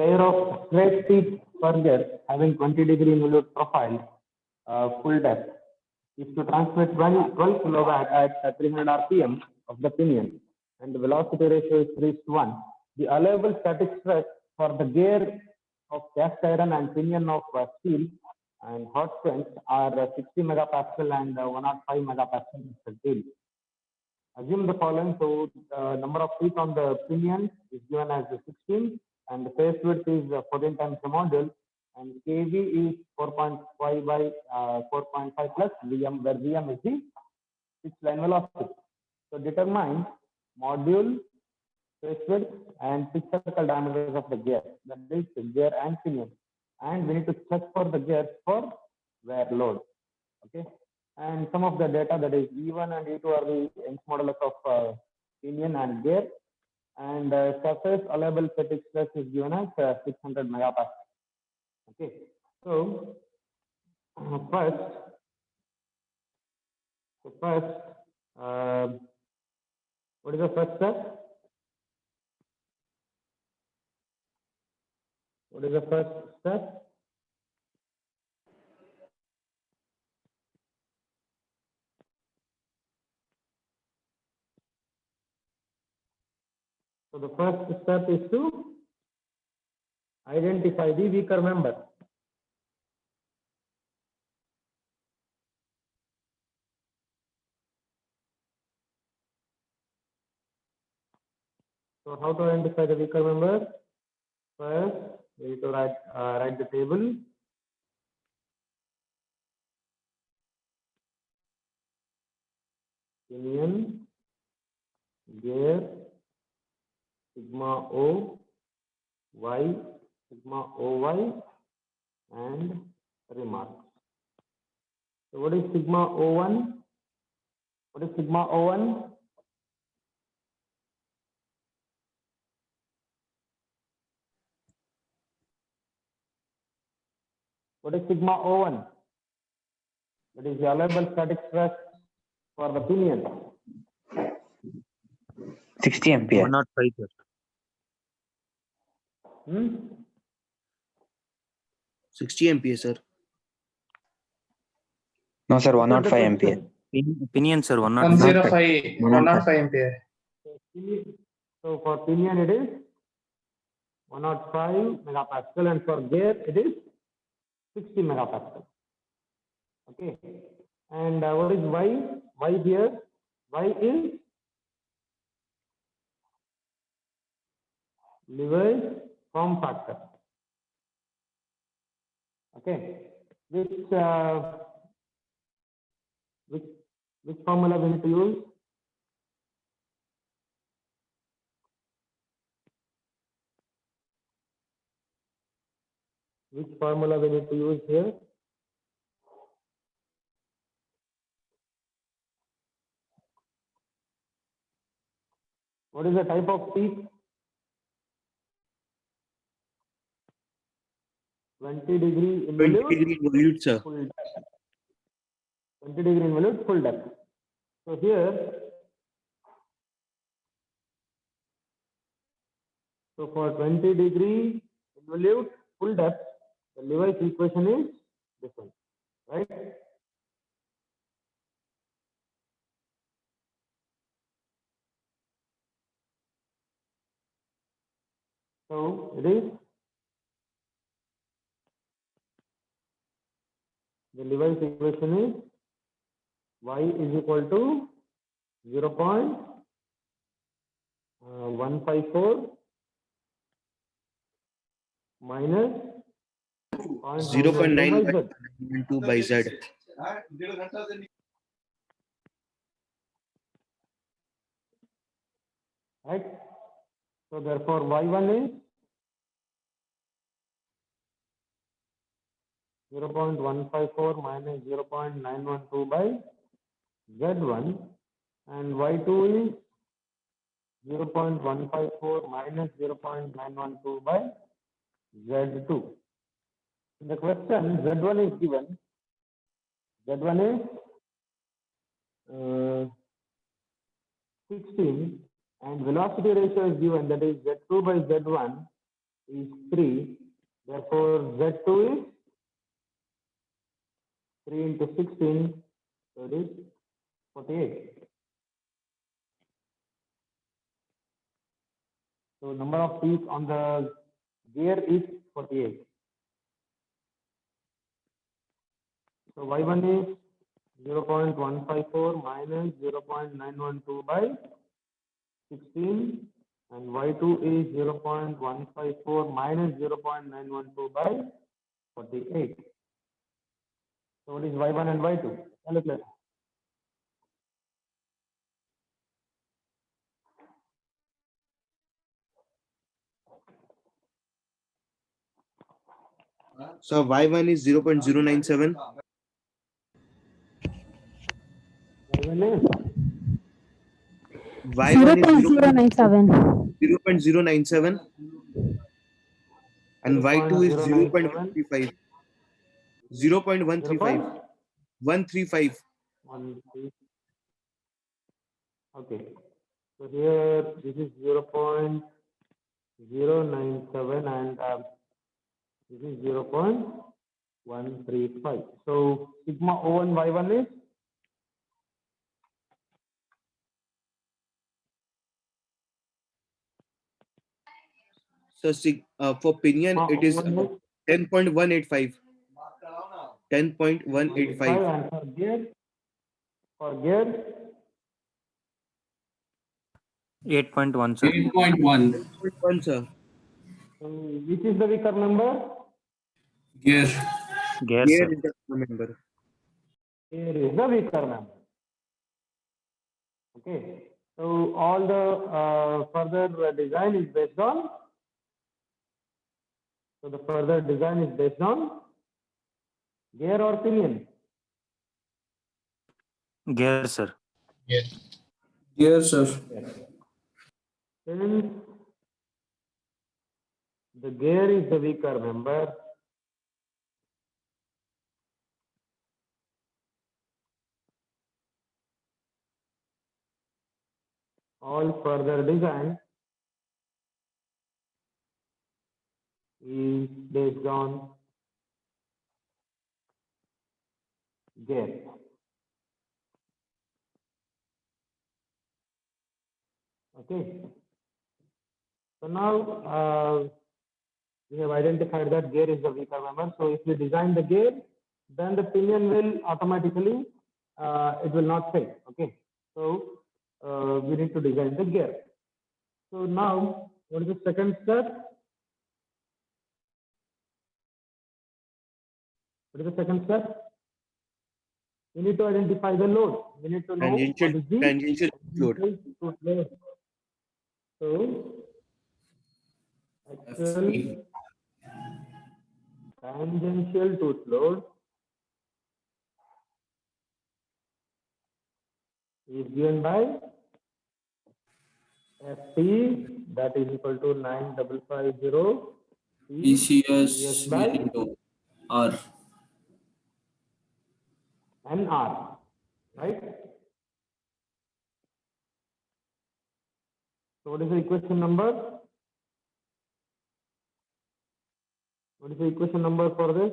pair of straight teeth burger having 20-degree involute profile, full depth, is to transmit 12 kilowatt at 300 rpm of the pinion, and the velocity ratio is 3:1. The allowable static stress for the gear of cast iron and pinion of steel and hot springs are 60 megapascal and 105 megapascal respectively. Assume the following. So the number of teeth on the pinion is given as 16, and the face width is 14 times the module, and kV is 4.5 by 4.5 plus Vm, where Vm is the fixed line velocity. So determine module, face width, and pitch circle diameters of the gear, that is the gear and pinion. And we need to check for the gears for wear load. Okay. And some of the data, that is E1 and E2 are the Young's modulus of pinion and gear, and surface allowable static stress is given as 600 megapascal. Okay, so first, what is the first step? What is the first step? So the first step is to identify the weaker member. So how to identify the weaker member? First, we need to write the table. Pinion, gear, sigma O, Y, sigma OY, and remarks. So what is sigma O1? What is sigma O1? What is sigma O1? That is the allowable static stress for the pinion. 60 ampere. 105, sir. 60 ampere, sir. No, sir, 105 ampere. Opinion, sir. 105. 105 ampere. So for pinion it is 105 megapascal, and for gear it is 60 megapascal. Okay, and what is Y? Y here, Y is Lever's form factor. Okay, which formula we need to use? Which formula we need to use here? What is the type of teeth? 20-degree involute. 20-degree involute, sir. Full depth. 20-degree involute, full depth. So here, so for 20-degree involute, full depth, the Levi's equation is different, right? So it is the Levi's equation is Y is equal to 0.154 minus 0.992 by Z. Right? So therefore Y1 is 0.154 minus 0.912 by Z1, and Y2 is 0.154 minus 0.912 by Z2. In the question, Z1 is given. Z1 is 16, and velocity ratio is given, that is Z2 by Z1 is 3. Therefore, Z2 is 3 into 16, so it is 48. So number of teeth on the gear is 48. So Y1 is 0.154 minus 0.912 by 16, and Y2 is 0.154 minus 0.912 by 48. So what is Y1 and Y2? Calculate. So Y1 is 0.097. Y1 is Y1 is 0.097. 0.097 and Y2 is 0.097. 0.135. 0.135. 135. 135. Okay. So here this is 0.097 and this is 0.135. So sigma O1 Y1 is So for pinion, sigma it is O1 is 10.185. 10.185. and for gear 8.1, sir. 8.1. 10.1, sir. which is the weaker member? Gear. Gear, Here sir. is the member. Here is the weaker member. Okay. So all the further design is based on. So the further design is based on gear or pinion. Gear, sir. Gear, sir. Since the gear is the weaker member, all further design is based on gear. Okay. So now we have identified that gear is the weaker member. So if we design the gear, then the pinion will automatically it will not fail. Okay. So we need to design the gear. So now what is the second step? What is the second step? We need to identify the load. We need to know what is the Tangential load. tooth load. So actual tangential tooth load is given by FT, that is equal to 9550 PCS by into R. NR, right? So what is the equation number? What is the equation number for this?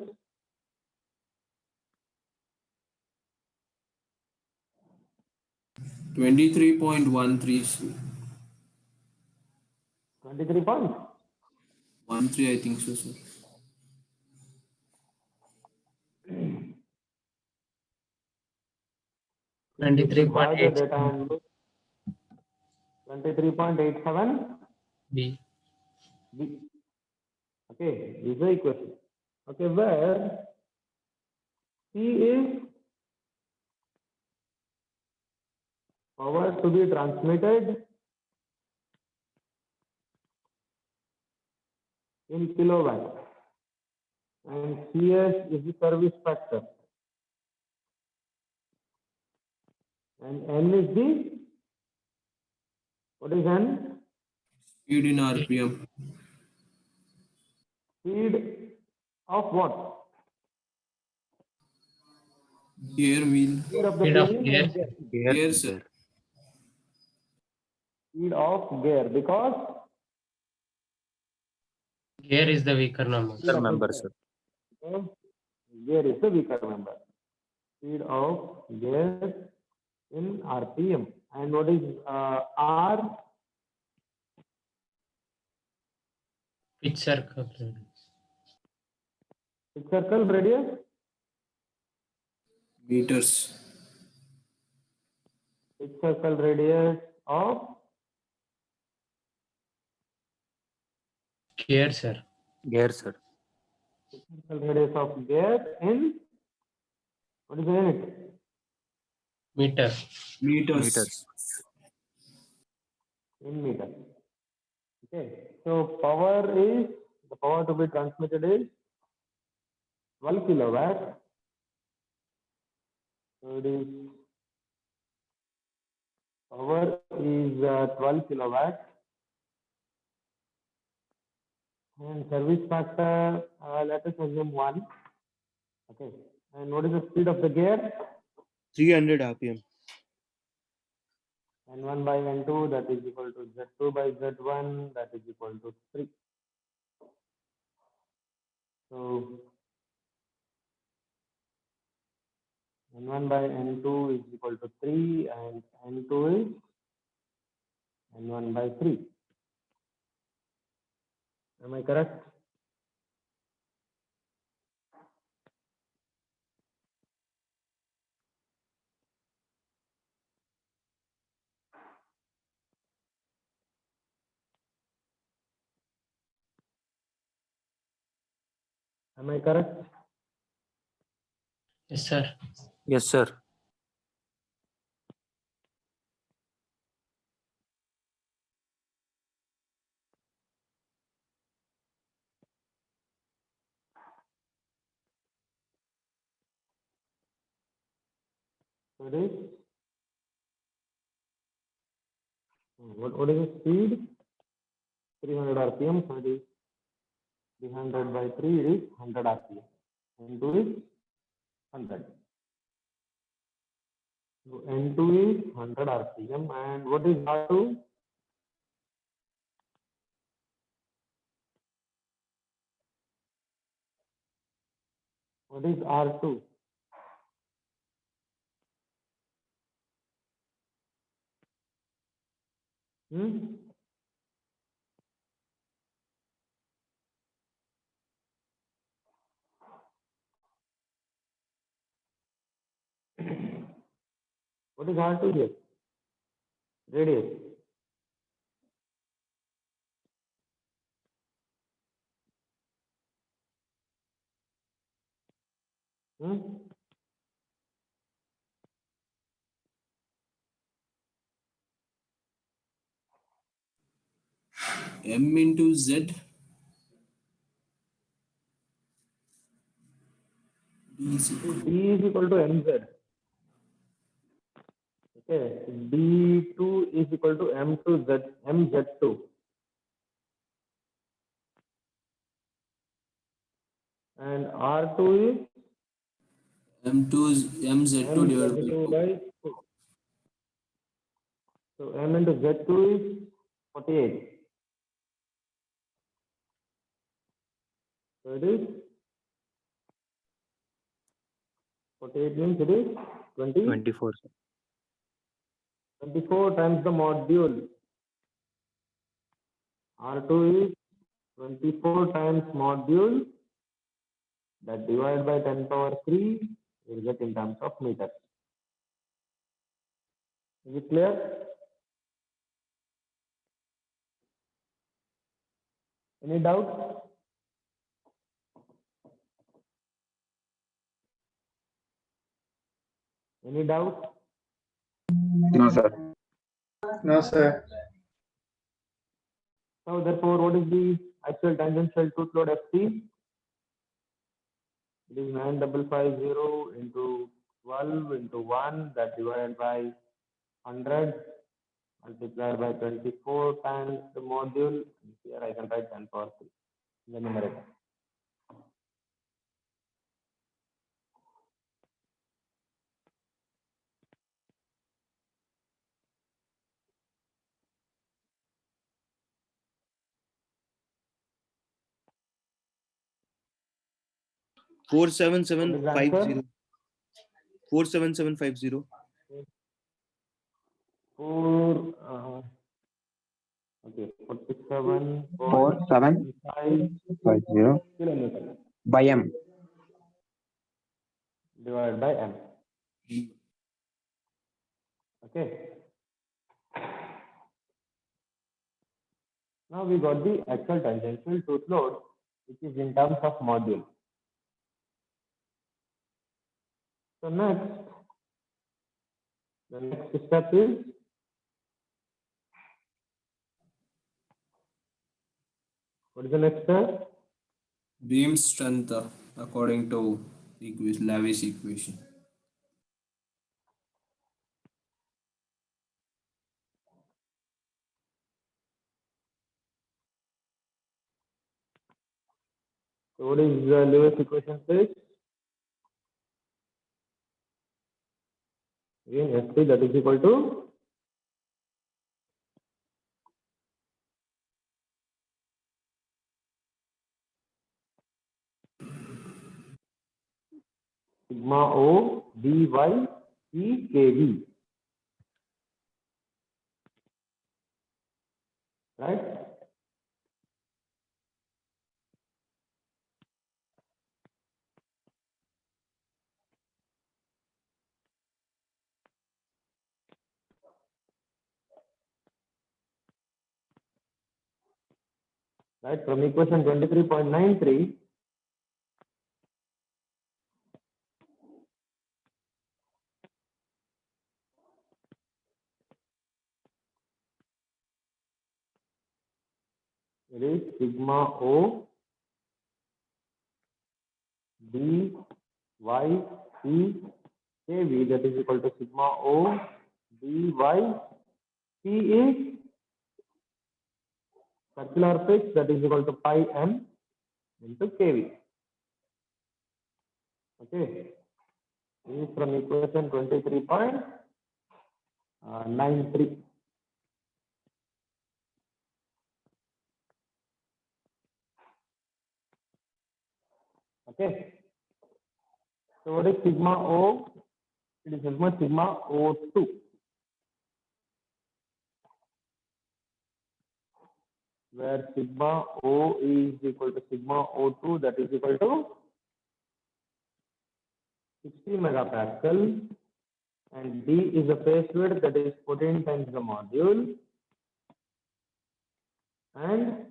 Twenty-three point 13, 23 points. I think so, sir. Divide the data and look. 23.87 B. B. Okay, this is the equation. Okay, where C is power to be transmitted in kilowatt and CS is the service factor and N is the, what is N? Speed in RPM. Speed of what? Gear wheel. Speed of the pinion. Gear, sir. Speed of gear, because Gear is the weaker number. Sir, member, sir. Okay. Gear is the weaker member. Speed of gear in RPM. And what is R? Pitch circle. Circle radius? Meters. Circle radius of Gear, sir. Gear, sir. circle radius of gear in what is the unit? Meter. Meters. Meters. In meter. Okay. So the power to be transmitted is 12 kilowatt. So it is power is 12 kilowatt. And service factor, let us assume 1. Okay. And what is the speed of the gear? 300 RPM. N1 by N2, that is equal to Z2 by Z1, that is equal to 3. So N1 by N2 is equal to 3 and N2 is N1 by 3. Am I correct? Am I correct? Yes, sir. Yes, sir. So it is, what is the speed? 300 RPM, so it is 300 by 3, it is 100 RPM. N2 is 100. So N2 is 100 RPM, and what is R2? What is R2? Hmm? What is R2 here? Radius. Hmm? M into Z. D is equal to D is equal to MZ. Okay. D2 is equal to M2Z, MZ2. And R2 is M2 is MZ2 divided by MZ2 2. by 2. So M into Z2 is 48. So it is 48 means it is 24, sir. 24 times the module. R2 is 24 times module, that divided by 10 power 3 will get in terms of meters. Is it clear? Any doubt? Any doubt? No, sir. No, sir. So therefore, what is the actual tangential tooth load FC? It is 9550 into 12 into 1, that divided by 100 multiplied by 24 times the module. Here I can write 10 power 3 in the numerator. 47750. 47750. Okay, 47.5 4750 kilometers by M. divided by M. Okay. Now we got the actual tangential tooth load, which is in terms of module. So the next step is what is the next step? Beam strength according to Lavish equation. So what is Lewis equation, please? Again, S3 that is equal to sigma O dy C kV. Right? Right, from equation 23.93, it is sigma O dy C kV, that is equal to sigma O dy C is circular pitch, that is equal to pi m into kV. Okay, this is from equation 23.93. Okay, so what is sigma O? It is sigma O2, where sigma O is equal to sigma O2, that is equal to 60 megapascal, and D is the phase width, that is 14 times the module, and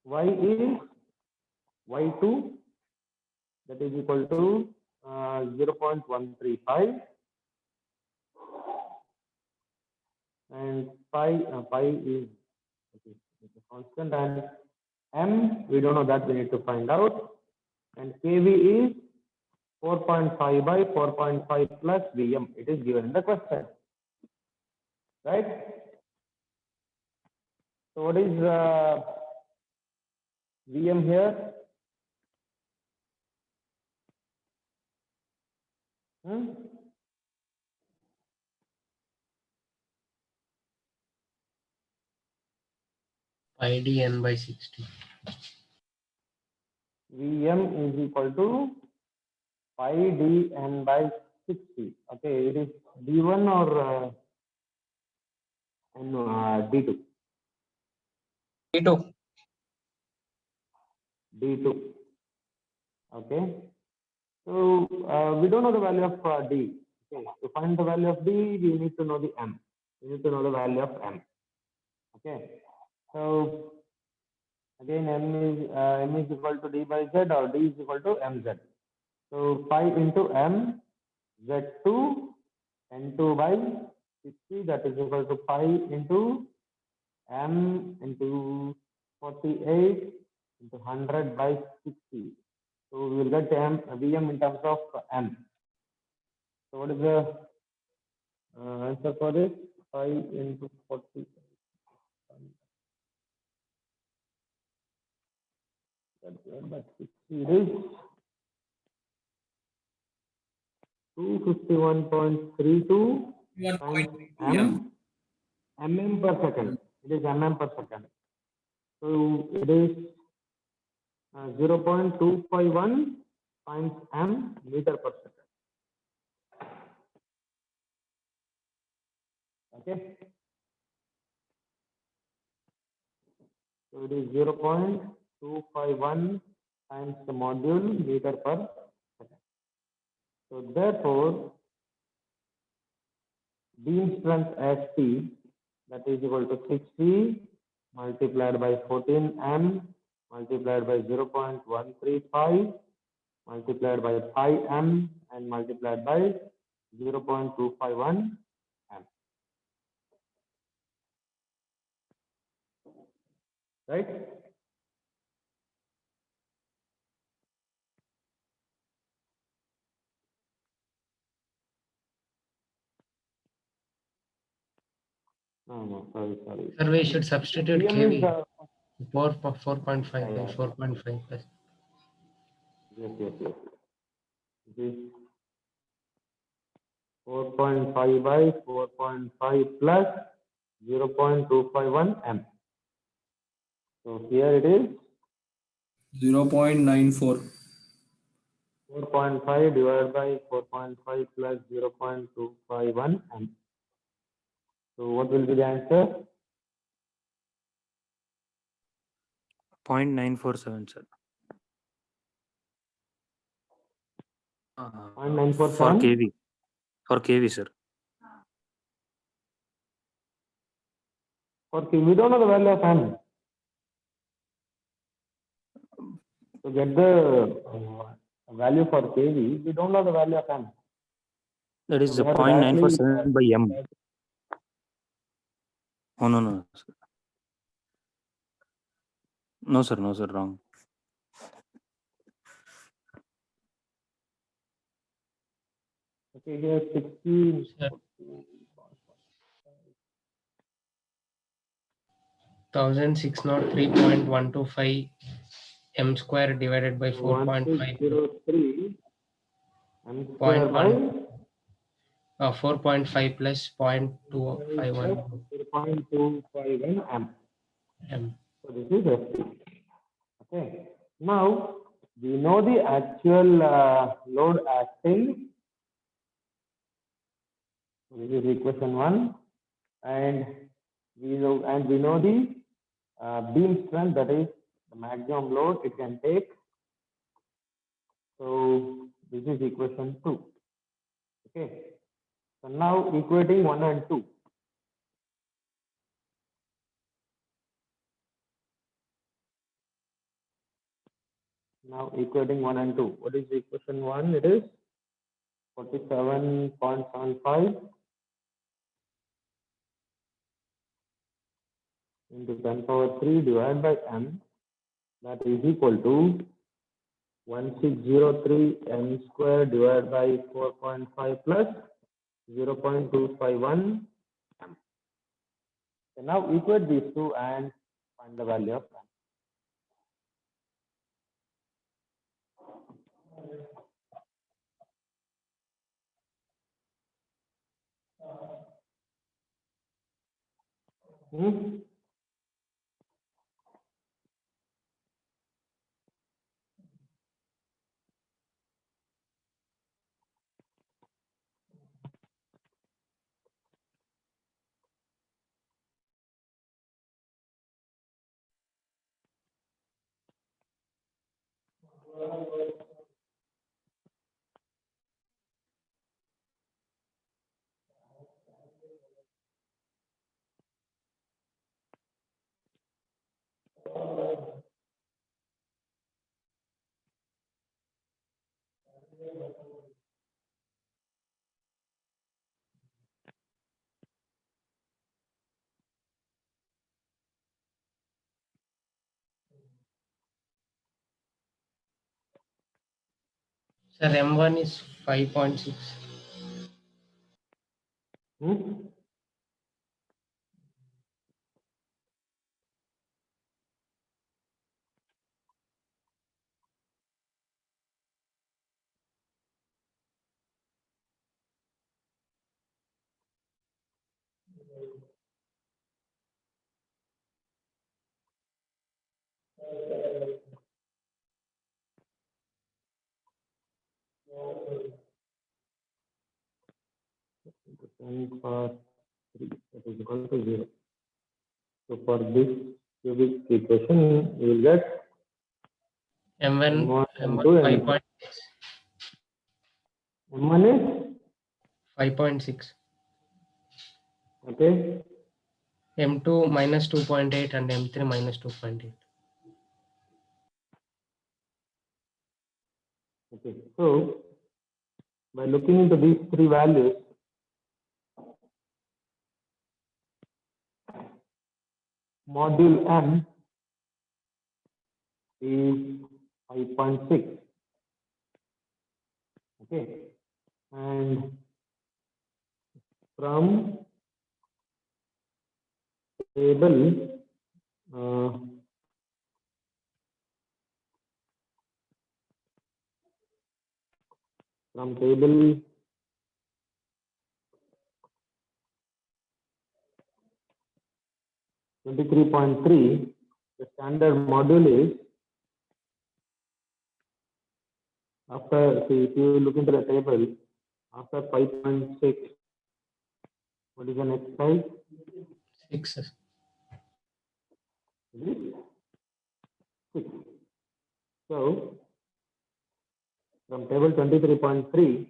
Y is Y2, that is equal to 0.135, and pi is a constant, and M we don't know, that we need to find out, and kV is 4.5 by 4.5 plus Vm. It is given in the question, right? So what is Vm here? Pi d n by 60. Vm is equal to pi d n by 60. Okay, it is d1 or d2? D2. D2. Okay. So we don't know the value of d. Okay. To find the value of d, we need to know the m. We need to know the value of m. Okay. So again, m is equal to d by z, or d is equal to mz. So pi into m, z2 n2 by 60, that is equal to pi into m into 48 into 100 by 60. So we will get Vm in terms of m. So what is the answer for this? Pi into 40. But 60 is 251.32 times m mm per second. It is mm per second. So it is 0.251 times m meter per second. Okay. So it is 0.251 times the module meter per second. So therefore, beam strength Ft, that is equal to 60 multiplied by 14 m multiplied by 0.135 multiplied by 5 m and multiplied by 0.251 m. Right? No, sorry. Sir, we should substitute PM is kV. 4.5 Yeah, by yeah. 4.5 plus. Yes. It is 4.5 by 4.5 plus 0.251 m. So here it is 0.94. 4.5 divided by 4.5 plus 0.251 m. So what will be the answer? 0.947, sir. For 0.947? kV. For kV, sir. Okay, we don't know the value of m. To get the value for kV, we don't know the value of m. That is So we have to 0.947 by m. Oh, no, sir. No, sir, wrong. Okay, here 60. Sir, 1603.125 m square divided by 4.5 1603 m square point by 4.5 plus 0.251 0.251 m. m. So this is FT. Okay. Now we know the actual load acting. This is equation 1, and we know the beam strength, that is the maximum load it can take. So this is equation 2. Okay. So now equating 1 and 2. Now equating 1 and 2. What is equation 1? It is 47.75 into 10 power 3 divided by m, that is equal to 1603 m square divided by 4.5 plus 0.251 m. So now equate these two and find the value of m. Hmm? Sir, m1 is 5.6. Hmm? 10 for 3, that is equal to 0. So for this cubic equation, you will get M1, M1, M1 M2, and 5.6. M1 is 5.6. okay. M2 minus 2.8 and M3 minus 2.8. Okay. So by looking into these three values, module M is 5.6. Okay. And from table, from table 23.3, the standard module is, after, see, if you look into the table, after 5.6, what is the next size? 6. It is 6. So from table 23.3,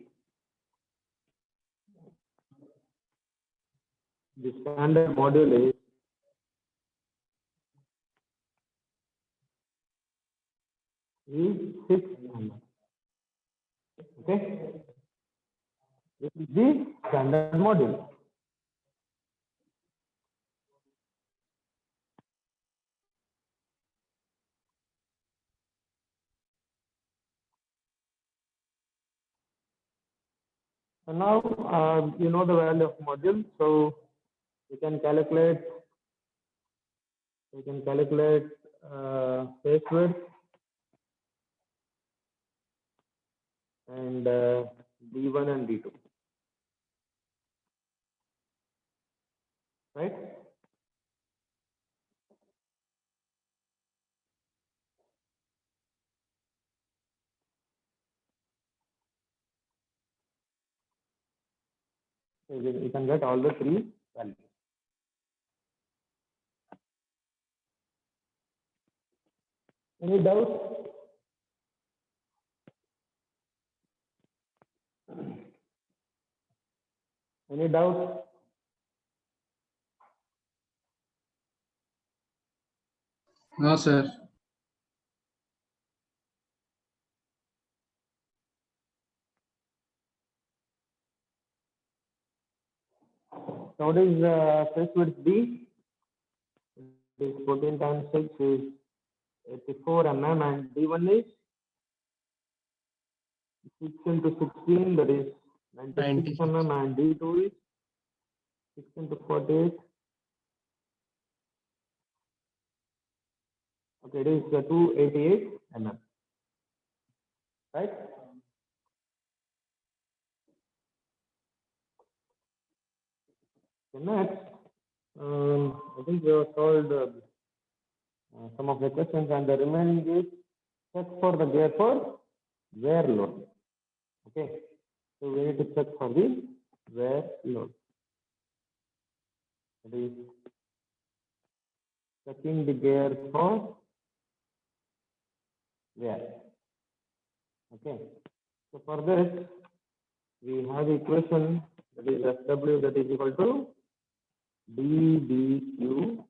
the standard module is 6 mm. Okay, this is the standard module. So now you know the value of module, so you can calculate face width and D1 and D2, right? So you can get all the three values. Any doubts? Any doubts? No, sir. So what is face width B? It is 14 times 6 is 84 mm, and D1 is 6 into 16, that is 96 mm, and D2 is 6 into 48. Okay, it is 288 mm, right? So next, I think we have solved some of the questions, and the remaining is check for the gear for wear load. Okay, so we need to check for the wear load. That is checking the gear for wear. Okay, so for this we have equation, that is SW, that is equal to DBQ.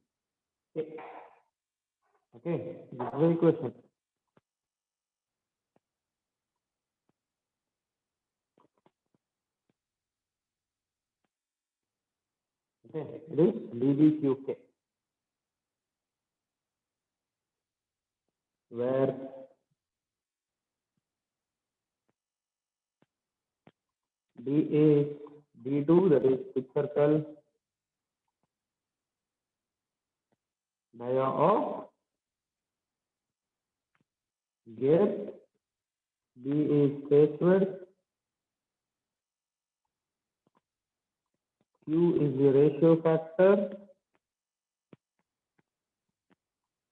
Okay, this is the equation. Okay, it is DBQK, where D is D2, that is pitch circle dia of gear. B is face width. Q is the ratio factor.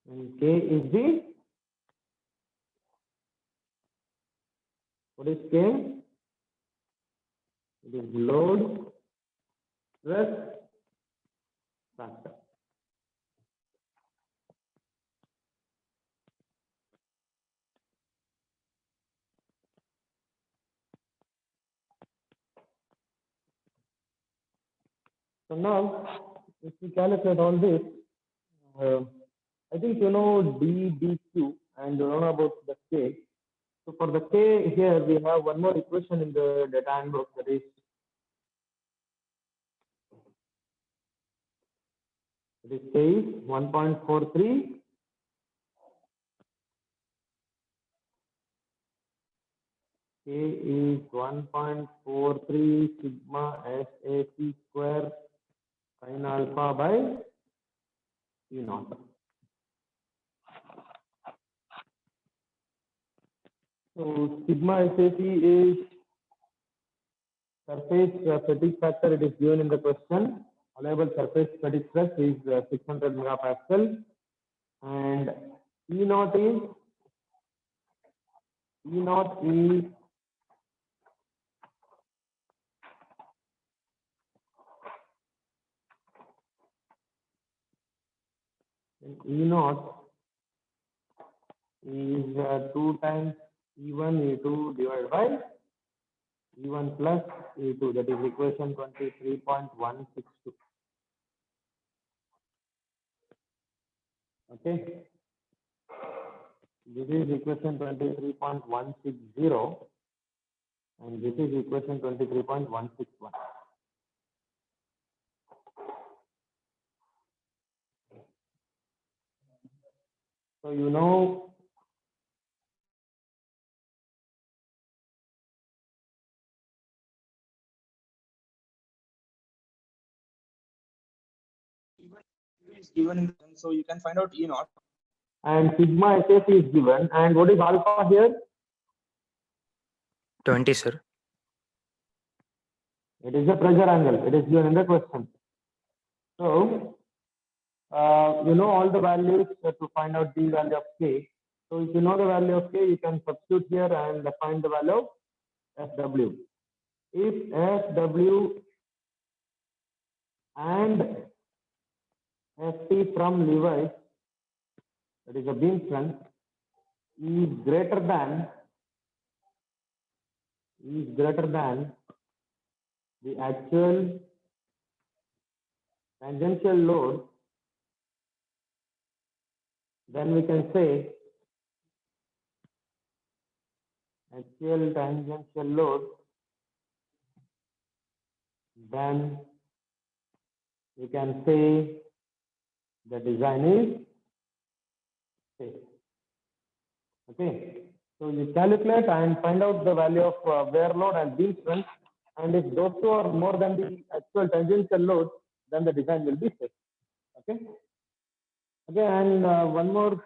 And K is the, what is K? It is load stress factor. So now, if we calculate all this, I think you know D, DQ, and you know about the K. So for the K here, we have one more equation in the data handbook, that is K is 1.43 K is 1.43 sigma SAC square sin alpha by E naught. So sigma SAC is surface fatigue factor. It is given in the question. Allowable surface fatigue stress is 600 megapascal, and E naught is E naught is 2 times E1 E2 divided by E1 plus E2. That is equation 23.162. Okay. This is equation 23.160 and this is equation 23.161. So you know Is given in the, so you can find out E naught. and sigma SAC is given, and what is alpha here? 20, sir. It is the pressure angle. It is given in the question. So you know all the values to find out the value of K. So if you know the value of K, you can substitute here and find the value of FW. If FW and FT from Levi, that is a beam strength, is greater than the actual tangential load, then we can say actual tangential load, then we can say the design is safe. Okay. So you calculate and find out the value of wear load and beam strength, and if those two are more than the actual tangential load, then the design will be safe. Okay. Okay, and one more